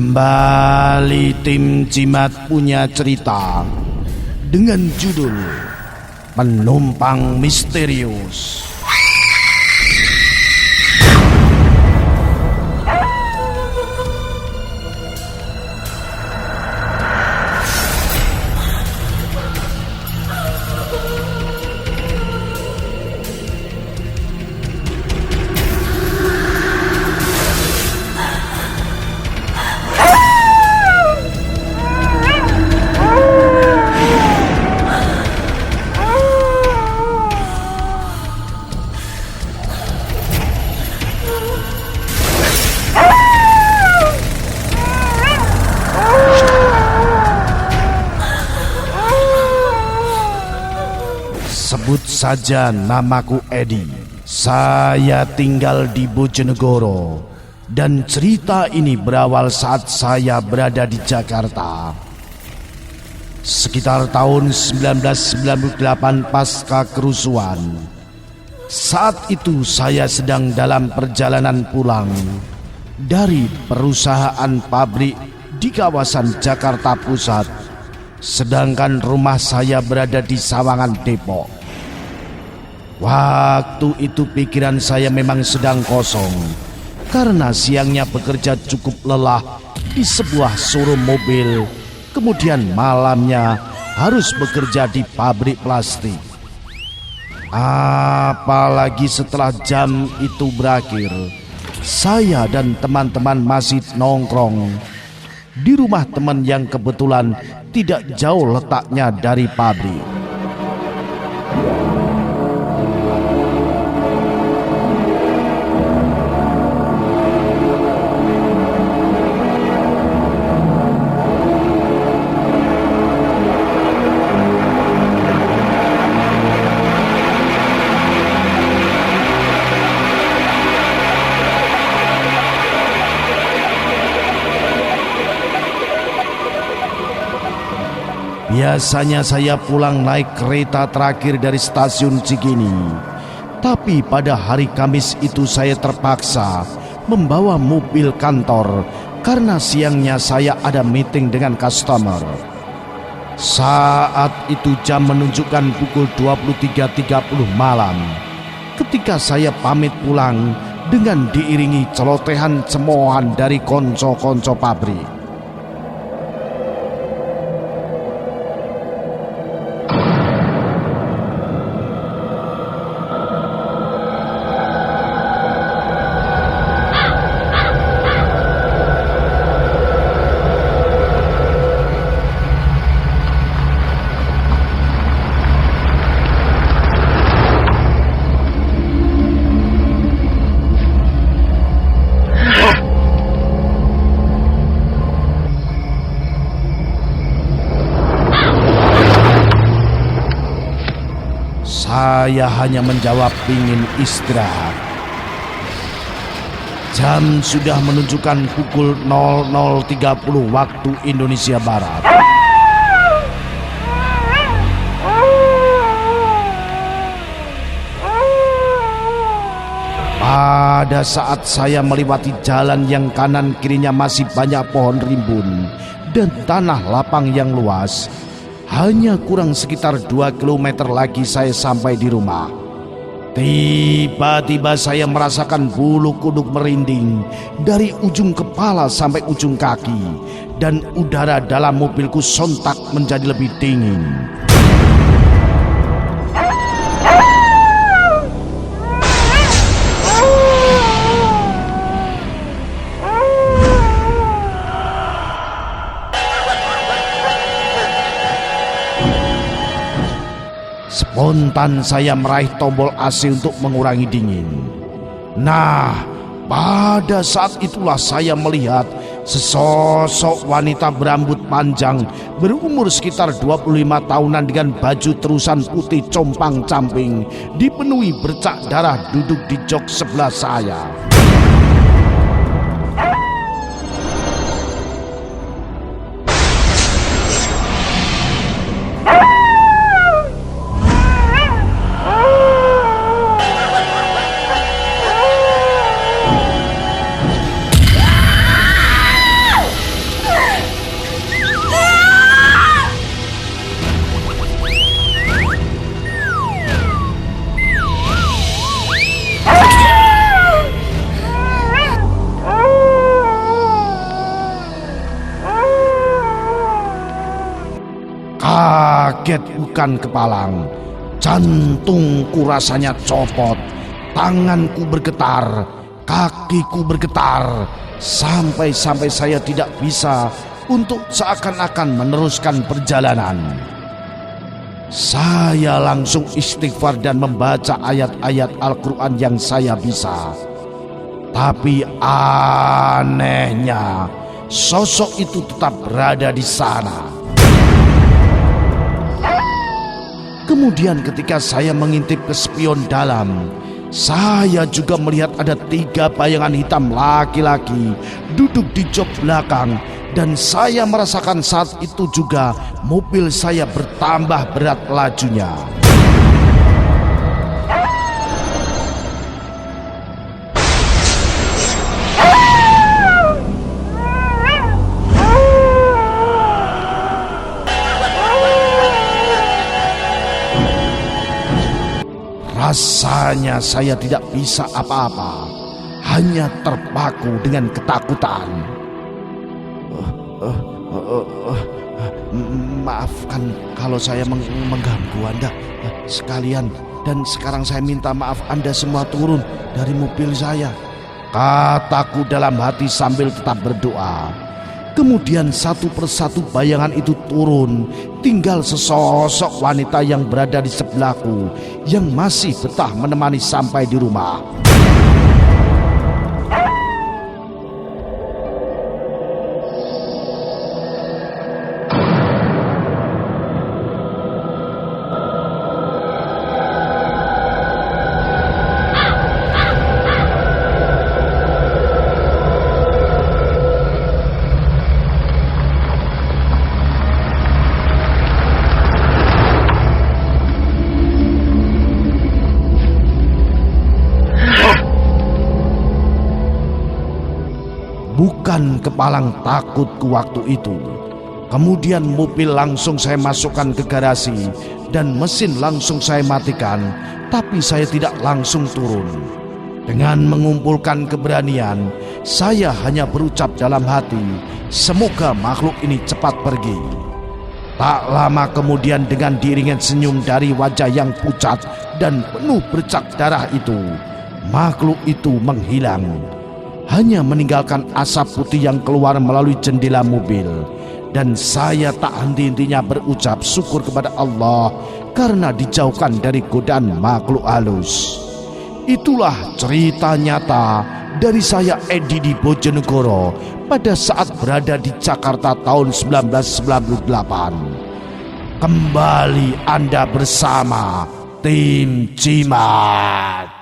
Kembali tim Jimat punya cerita dengan judul Penumpang Misterius. Sebut saja namaku Edi. Saya tinggal di Bojonegoro dan cerita ini berawal saat saya berada di Jakarta. Sekitar tahun 1998 pasca kerusuhan. Saat itu saya sedang dalam perjalanan pulang dari perusahaan pabrik di kawasan Jakarta Pusat, sedangkan rumah saya berada di Sawangan, Depok. Waktu itu pikiran saya memang sedang kosong karena siangnya bekerja cukup lelah di sebuah showroom mobil, kemudian malamnya harus bekerja di pabrik plastik. Apalagi setelah jam itu berakhir, saya dan teman-teman masih nongkrong di rumah teman yang kebetulan tidak jauh letaknya dari pabrik. Biasanya saya pulang naik kereta terakhir dari stasiun Cikini. Tapi pada hari Kamis itu saya terpaksa membawa mobil kantor karena siangnya saya ada meeting dengan customer. Saat itu jam menunjukkan pukul 23.30 malam ketika saya pamit pulang dengan diiringi celotehan cemoohan dari konco-konco pabrik. Saya hanya menjawab ingin istirahat. Jam sudah menunjukkan pukul 00.30 waktu Indonesia Barat. Pada saat saya melewati jalan yang kanan kirinya masih banyak pohon rimbun dan tanah lapang yang luas, hanya kurang sekitar 2 km lagi saya sampai di rumah. Tiba-tiba saya merasakan bulu kuduk merinding dari ujung kepala sampai ujung kaki, dan udara dalam mobilku sontak menjadi lebih dingin. Spontan saya meraih tombol AC untuk mengurangi dingin. Nah, pada saat itulah saya melihat sesosok wanita berambut panjang berumur sekitar 25 tahunan dengan baju terusan putih compang-camping dipenuhi bercak darah duduk di jok sebelah saya. kaget bukan kepalang. Jantungku rasanya copot, tanganku bergetar, kakiku bergetar, sampai-sampai saya tidak bisa untuk seakan-akan meneruskan perjalanan. Saya langsung istighfar dan membaca ayat-ayat Al-Quran yang saya bisa. Tapi anehnya, sosok itu tetap berada di sana. Kemudian ketika saya mengintip ke spion dalam, saya juga melihat ada 3 bayangan hitam laki-laki duduk di jok belakang. Dan saya merasakan saat itu juga mobil saya bertambah berat lajunya. Rasanya saya tidak bisa apa-apa, hanya terpaku dengan ketakutan. Maafkan kalau saya mengganggu Anda sekalian, dan sekarang saya minta maaf Anda semua turun dari mobil saya, kataku dalam hati sambil tetap berdoa. Kemudian satu persatu bayangan itu turun, tinggal sesosok wanita yang berada di sebelahku yang masih betah menemani sampai di rumah. Bukan kepalang takutku waktu itu. Kemudian mobil langsung saya masukkan ke garasi dan mesin langsung saya matikan, tapi saya tidak langsung turun. Dengan mengumpulkan keberanian, saya hanya berucap dalam hati, semoga makhluk ini cepat pergi. Tak lama kemudian dengan diiringan senyum dari wajah yang pucat dan penuh bercak darah itu, makhluk itu menghilang. Hanya meninggalkan asap putih yang keluar melalui jendela mobil. Dan saya tak henti-hentinya berucap syukur kepada Allah karena dijauhkan dari godaan makhluk halus. Itulah cerita nyata dari saya Edi di Bojonegoro pada saat berada di Jakarta tahun 1998. Kembali Anda bersama Tim Cimat.